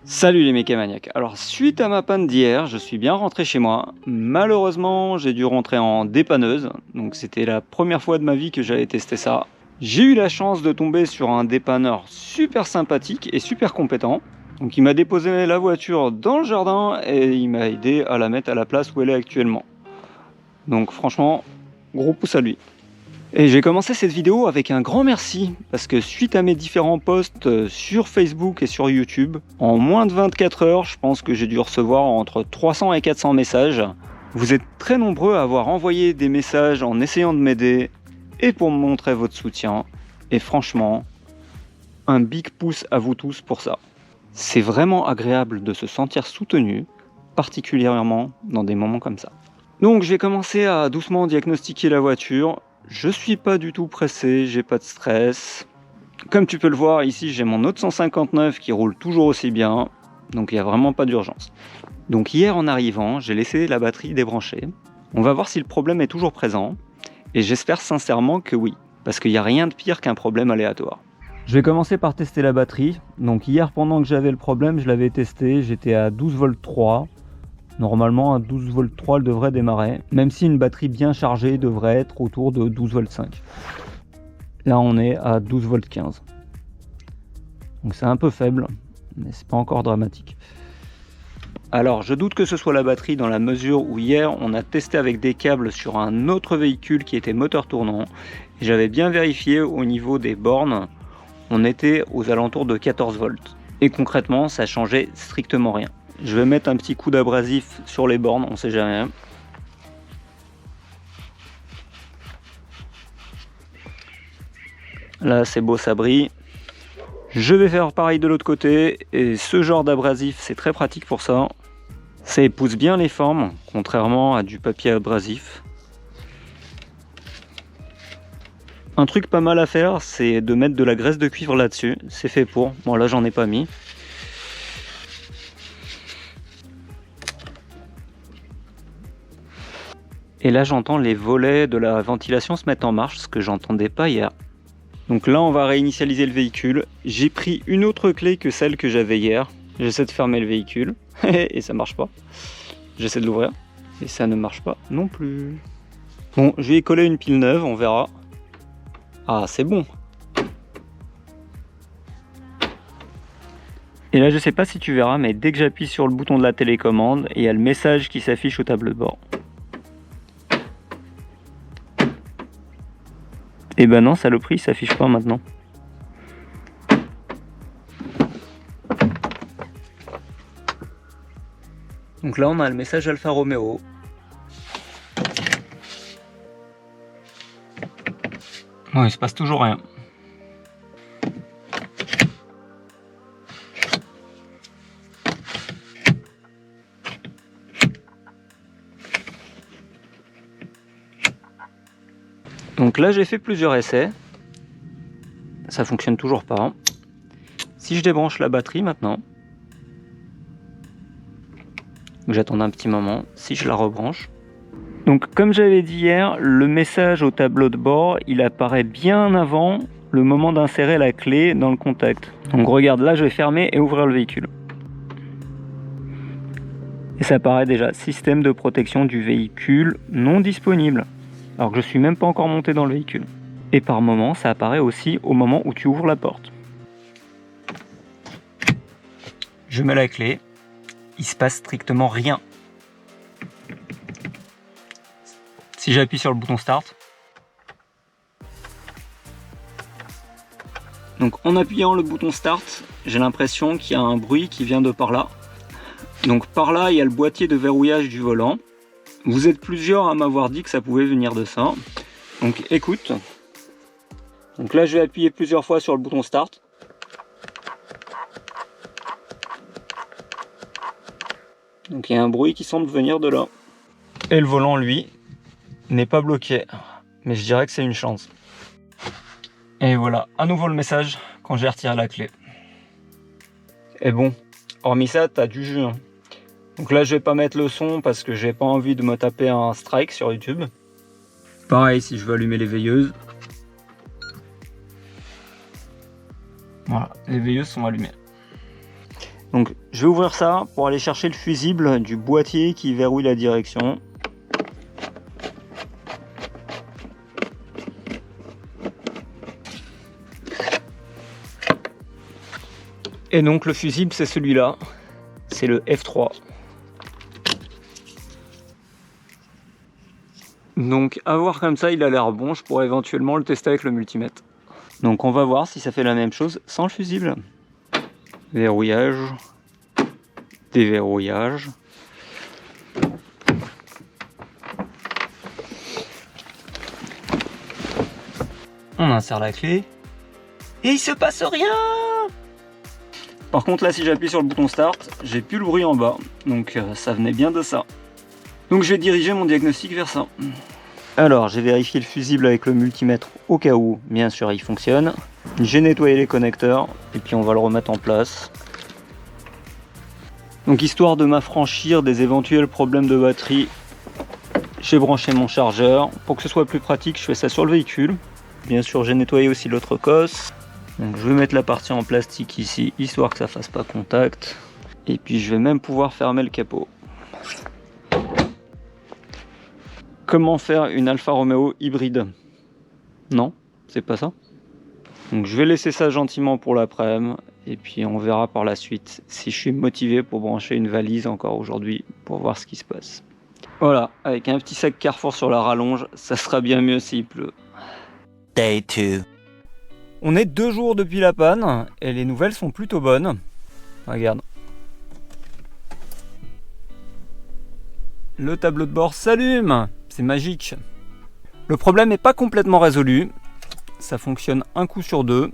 Salut les mécamaniacs. Alors suite à ma panne d'hier, je suis bien rentré chez moi. Malheureusement, j'ai dû rentrer en dépanneuse. Donc c'était la première fois de ma vie que j'allais tester ça. J'ai eu la chance de tomber sur un dépanneur super sympathique et super compétent. Donc il m'a déposé la voiture dans le jardin et il m'a aidé à la mettre à la place où elle est actuellement. Donc franchement, gros pouce à lui. Et j'ai commencé cette vidéo avec un grand merci, parce que suite à mes différents posts sur Facebook et sur YouTube, en moins de 24 heures, je pense que j'ai dû recevoir entre 300 et 400 messages. Vous êtes très nombreux à avoir envoyé des messages en essayant de m'aider et pour me montrer votre soutien. Et franchement, un big pouce à vous tous pour ça. C'est vraiment agréable de se sentir soutenu, particulièrement dans des moments comme ça. Donc j'ai commencé à doucement diagnostiquer la voiture. Je suis pas du tout pressé, j'ai pas de stress. Comme tu peux le voir ici, j'ai mon autre 159 qui roule toujours aussi bien, donc il n'y a vraiment pas d'urgence. Donc hier en arrivant, j'ai laissé la batterie débranchée. On va voir si le problème est toujours présent, et j'espère sincèrement que oui, parce qu'il n'y a rien de pire qu'un problème aléatoire. Je vais commencer par tester la batterie. Donc hier pendant que j'avais le problème, je l'avais testé, j'étais à 12,3 V. Normalement, à 12,3 V, elle devrait démarrer, même si une batterie bien chargée devrait être autour de 12,5 V. Là, on est à 12,15 V. Donc c'est un peu faible, mais c'est pas encore dramatique. Alors, je doute que ce soit la batterie dans la mesure où hier, on a testé avec des câbles sur un autre véhicule qui était moteur tournant. Et j'avais bien vérifié au niveau des bornes, on était aux alentours de 14 volts. Et concrètement, ça changeait strictement rien. Je vais mettre un petit coup d'abrasif sur les bornes, on sait jamais. Là c'est beau, ça brille. Je vais faire pareil de l'autre côté, et ce genre d'abrasif c'est très pratique pour ça. Ça épouse bien les formes, contrairement à du papier abrasif. Un truc pas mal à faire, c'est de mettre de la graisse de cuivre là-dessus, c'est fait pour. Bon là j'en ai pas mis. Et là j'entends les volets de la ventilation se mettre en marche, ce que j'entendais pas hier. Donc là on va réinitialiser le véhicule. J'ai pris une autre clé que celle que j'avais hier. J'essaie de fermer le véhicule et ça marche pas. J'essaie de l'ouvrir et ça ne marche pas non plus. Bon, je vais y coller une pile neuve, on verra. Ah c'est bon. Et là je sais pas si tu verras, mais dès que j'appuie sur le bouton de la télécommande, il y a le message qui s'affiche au tableau de bord. Et ben non, saloperie, il s'affiche pas maintenant. Donc là on a le message Alfa Romeo. Bon, il se passe toujours rien. Donc là j'ai fait plusieurs essais, ça fonctionne toujours pas. Si je débranche la batterie maintenant, j'attends un petit moment, si je la rebranche. Donc comme j'avais dit hier, le message au tableau de bord, il apparaît bien avant le moment d'insérer la clé dans le contact. Donc regarde, là je vais fermer et ouvrir le véhicule. Et ça apparaît déjà, système de protection du véhicule non disponible. Alors que je suis même pas encore monté dans le véhicule. Et par moment, ça apparaît aussi au moment où tu ouvres la porte. Je mets la clé, il se passe strictement rien. Si j'appuie sur le bouton Start, donc en appuyant le bouton Start, j'ai l'impression qu'il y a un bruit qui vient de par là. Donc par là, il y a le boîtier de verrouillage du volant. Vous êtes plusieurs à m'avoir dit que ça pouvait venir de ça. Donc écoute. Donc là, je vais appuyer plusieurs fois sur le bouton Start. Donc il y a un bruit qui semble venir de là. Et le volant, lui, n'est pas bloqué. Mais je dirais que c'est une chance. Et voilà, à nouveau le message quand j'ai retiré la clé. Et bon, hormis ça, t'as du jus. Donc là, je vais pas mettre le son parce que j'ai pas envie de me taper un strike sur YouTube. Pareil, si je veux allumer les veilleuses. Voilà, les veilleuses sont allumées. Donc je vais ouvrir ça pour aller chercher le fusible du boîtier qui verrouille la direction. Et donc le fusible c'est celui-là, c'est le F3. Donc à voir comme ça il a l'air bon, je pourrais éventuellement le tester avec le multimètre. Donc on va voir si ça fait la même chose sans le fusible. Verrouillage, déverrouillage. On insère la clé et il se passe rien. Par contre là si j'appuie sur le bouton start, j'ai plus le bruit en bas, donc ça venait bien de ça. Donc je vais diriger mon diagnostic vers ça. Alors j'ai vérifié le fusible avec le multimètre au cas où, bien sûr il fonctionne. J'ai nettoyé les connecteurs et puis on va le remettre en place. Donc histoire de m'affranchir des éventuels problèmes de batterie, j'ai branché mon chargeur. Pour que ce soit plus pratique, je fais ça sur le véhicule. Bien sûr j'ai nettoyé aussi l'autre cosse. Donc je vais mettre la partie en plastique ici, histoire que ça fasse pas contact. Et puis je vais même pouvoir fermer le capot. Comment faire une Alfa Romeo hybride? Non, c'est pas ça. Donc je vais laisser ça gentiment pour l'après-midi. Et puis on verra par la suite si je suis motivé pour brancher une valise encore aujourd'hui pour voir ce qui se passe. Voilà, avec un petit sac Carrefour sur la rallonge, ça sera bien mieux s'il pleut. Day 2. On est 2 jours depuis la panne et les nouvelles sont plutôt bonnes. Regarde. Le tableau de bord s'allume, c'est magique. Le problème n'est pas complètement résolu. Ça fonctionne un coup sur 2.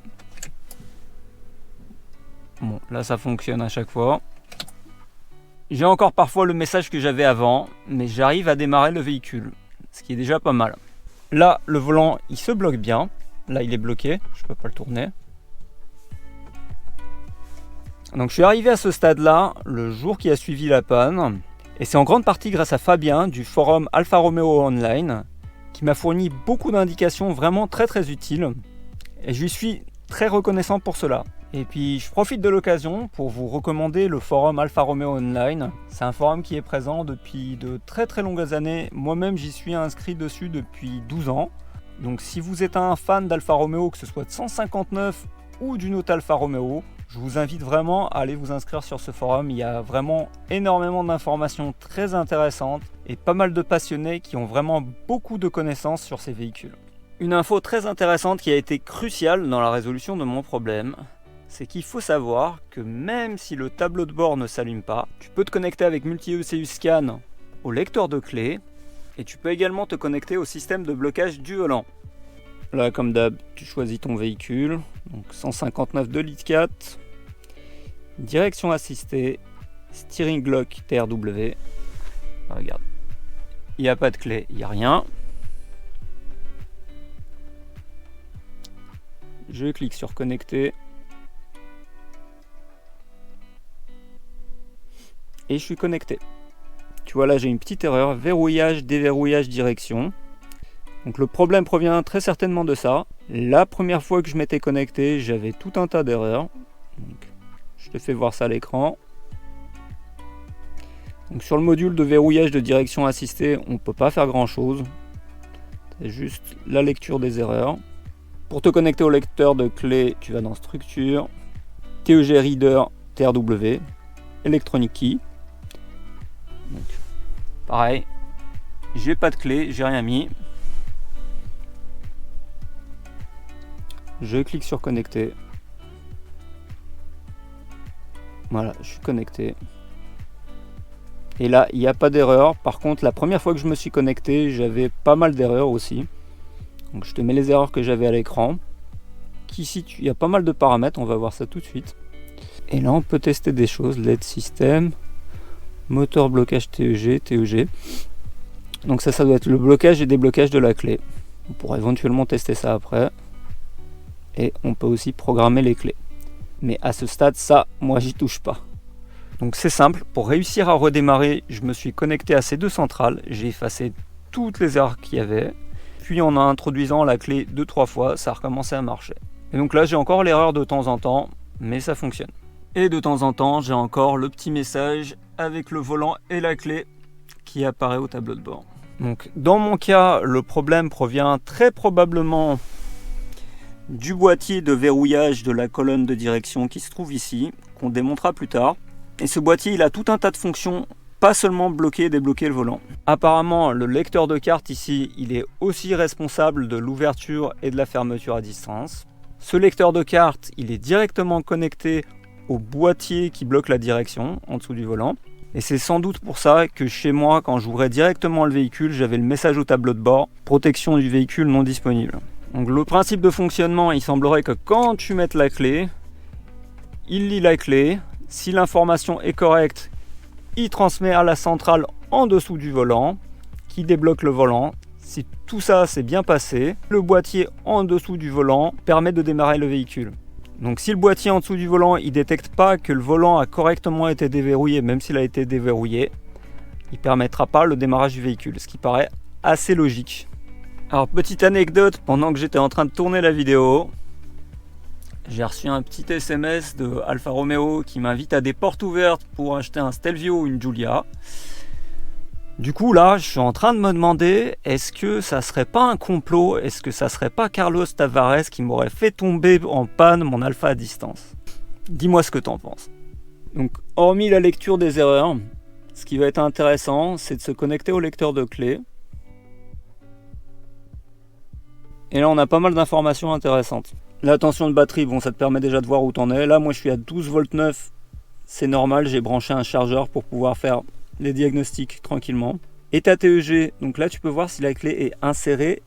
Bon, là ça fonctionne à chaque fois. J'ai encore parfois le message que j'avais avant, mais j'arrive à démarrer le véhicule, ce qui est déjà pas mal. Là, le volant, il se bloque bien. Là, il est bloqué, je peux pas le tourner. Donc je suis arrivé à ce stade-là, le jour qui a suivi la panne. Et c'est en grande partie grâce à Fabien du forum Alfa Romeo Online, qui m'a fourni beaucoup d'indications vraiment très utiles. Et je lui suis très reconnaissant pour cela. Et puis je profite de l'occasion pour vous recommander le forum Alfa Romeo Online. C'est un forum qui est présent depuis de très longues années. Moi-même j'y suis inscrit dessus depuis 12 ans. Donc si vous êtes un fan d'Alfa Romeo, que ce soit de 159 ou d'une autre Alfa Romeo, je vous invite vraiment à aller vous inscrire sur ce forum. Il y a vraiment énormément d'informations très intéressantes et pas mal de passionnés qui ont vraiment beaucoup de connaissances sur ces véhicules. Une info très intéressante qui a été cruciale dans la résolution de mon problème, c'est qu'il faut savoir que même si le tableau de bord ne s'allume pas, tu peux te connecter avec Multi-ECU Scan au lecteur de clés et tu peux également te connecter au système de blocage du volant. Là, comme d'hab, tu choisis ton véhicule, donc 159 2 litres 4, direction assistée, steering lock TRW. Regarde, il n'y a pas de clé, il n'y a rien. Je clique sur connecter. Et je suis connecté. Tu vois là j'ai une petite erreur, verrouillage, déverrouillage, direction. Donc le problème provient très certainement de ça. La première fois que je m'étais connecté, j'avais tout un tas d'erreurs. Donc, je te fais voir ça à l'écran. Donc sur le module de verrouillage de direction assistée, on ne peut pas faire grand chose. C'est juste la lecture des erreurs. Pour te connecter au lecteur de clés, tu vas dans structure, TEG Reader, TRW, Electronic Key. Donc, pareil, j'ai pas de clé, j'ai rien mis. Je clique sur connecter. Voilà, je suis connecté. Et là, il n'y a pas d'erreur. Par contre, la première fois que je me suis connecté, j'avais pas mal d'erreurs aussi. Donc je te mets les erreurs que j'avais à l'écran. Ici, il y a pas mal de paramètres, on va voir ça tout de suite. Et là, on peut tester des choses. LED système, moteur blocage TEG. Donc ça doit être le blocage et déblocage de la clé. On pourra éventuellement tester ça après. Et on peut aussi programmer les clés. Mais à ce stade, ça, moi, j'y touche pas. Donc c'est simple, pour réussir à redémarrer, je me suis connecté à ces deux centrales. J'ai effacé toutes les erreurs qu'il y avait. Puis en introduisant la clé 2-3 fois, ça a recommencé à marcher. Et donc là, j'ai encore l'erreur de temps en temps, mais ça fonctionne. Et de temps en temps, j'ai encore le petit message avec le volant et la clé qui apparaît au tableau de bord. Donc dans mon cas, le problème provient très probablement du boîtier de verrouillage de la colonne de direction qui se trouve ici, qu'on démontera plus tard. Et ce boîtier, il a tout un tas de fonctions, pas seulement bloquer et débloquer le volant. Apparemment, le lecteur de carte ici, il est aussi responsable de l'ouverture et de la fermeture à distance. Ce lecteur de carte, il est directement connecté au boîtier qui bloque la direction en dessous du volant. Et c'est sans doute pour ça que chez moi, quand j'ouvrais directement le véhicule, j'avais le message au tableau de bord, protection du véhicule non disponible. Donc le principe de fonctionnement, il semblerait que quand tu mettes la clé, il lit la clé. Si l'information est correcte, il transmet à la centrale en dessous du volant, qui débloque le volant. Si tout ça s'est bien passé, le boîtier en dessous du volant permet de démarrer le véhicule. Donc si le boîtier en dessous du volant, il ne détecte pas que le volant a correctement été déverrouillé, même s'il a été déverrouillé, il ne permettra pas le démarrage du véhicule, ce qui paraît assez logique. Alors petite anecdote, pendant que j'étais en train de tourner la vidéo, j'ai reçu un petit SMS de Alfa Romeo qui m'invite à des portes ouvertes pour acheter un Stelvio ou une Giulia. Du coup là, je suis en train de me demander, est-ce que ça serait pas un complot? Est-ce que ça serait pas Carlos Tavares qui m'aurait fait tomber en panne mon Alfa à distance? Dis-moi ce que t'en penses. Donc hormis la lecture des erreurs, ce qui va être intéressant, c'est de se connecter au lecteur de clés. Et là on a pas mal d'informations intéressantes. La tension de batterie, bon, ça te permet déjà de voir où t'en es. Là, moi, je suis à 12 volts 9. C'est normal, j'ai branché un chargeur pour pouvoir faire les diagnostics tranquillement. État TEG, donc là, tu peux voir si la clé est insérée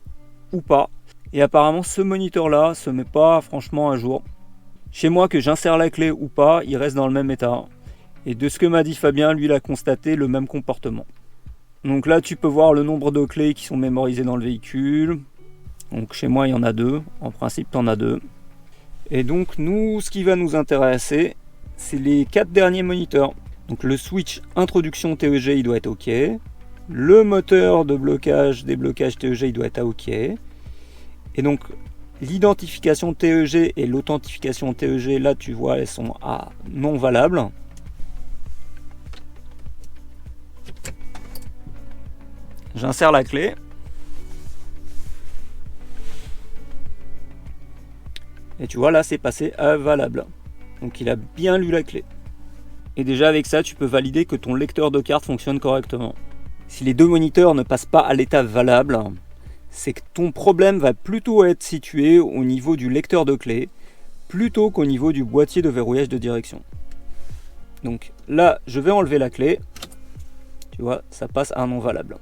ou pas. Et apparemment, ce moniteur-là se met pas franchement à jour. Chez moi, que j'insère la clé ou pas, il reste dans le même état. Et de ce que m'a dit Fabien, lui, il a constaté le même comportement. Donc là, tu peux voir le nombre de clés qui sont mémorisées dans le véhicule. Donc chez moi il y en a 2, en principe tu en as 2. Et donc nous, ce qui va nous intéresser, c'est les 4 derniers moniteurs. Donc le switch introduction TEG il doit être OK. Le moteur de blocage, déblocage TEG il doit être à OK. Et donc l'identification TEG et l'authentification TEG, là tu vois elles sont à non valables. J'insère la clé. Et tu vois là c'est passé à valable. Donc il a bien lu la clé. Et déjà avec ça tu peux valider que ton lecteur de carte fonctionne correctement. Si les deux moniteurs ne passent pas à l'état valable, c'est que ton problème va plutôt être situé au niveau du lecteur de clé plutôt qu'au niveau du boîtier de verrouillage de direction. Donc là je vais enlever la clé. Tu vois ça passe à un non valable.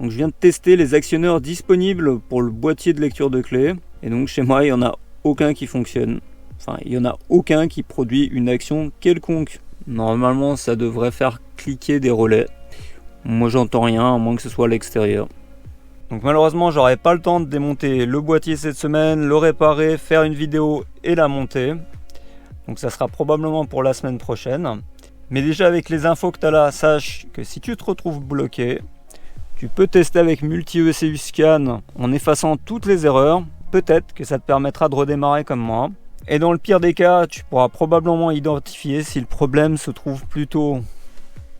Donc je viens de tester les actionneurs disponibles pour le boîtier de lecture de clé. Et donc chez moi il y en a aucun qui fonctionne. Enfin, il n'y en a aucun qui produit une action quelconque. Normalement, ça devrait faire cliquer des relais. Moi, j'entends rien, à moins que ce soit à l'extérieur. Donc malheureusement, j'aurai pas le temps de démonter le boîtier cette semaine, le réparer, faire une vidéo et la monter. Donc ça sera probablement pour la semaine prochaine. Mais déjà, avec les infos que tu as là, sache que si tu te retrouves bloqué, tu peux tester avec multi-ECU scan en effaçant toutes les erreurs. Peut-être que ça te permettra de redémarrer comme moi. Et dans le pire des cas, tu pourras probablement identifier si le problème se trouve plutôt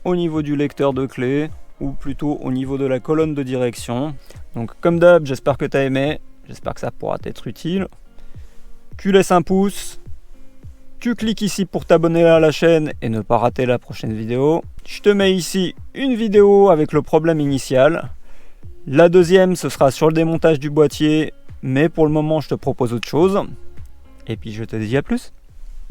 au niveau du lecteur de clé ou plutôt au niveau de la colonne de direction. Donc comme d'hab, j'espère que tu as aimé. J'espère que ça pourra t'être utile. Tu laisses un pouce. Tu cliques ici pour t'abonner à la chaîne et ne pas rater la prochaine vidéo. Je te mets ici une vidéo avec le problème initial. La deuxième, ce sera sur le démontage du boîtier. Mais pour le moment, je te propose autre chose. Et puis je te dis à plus.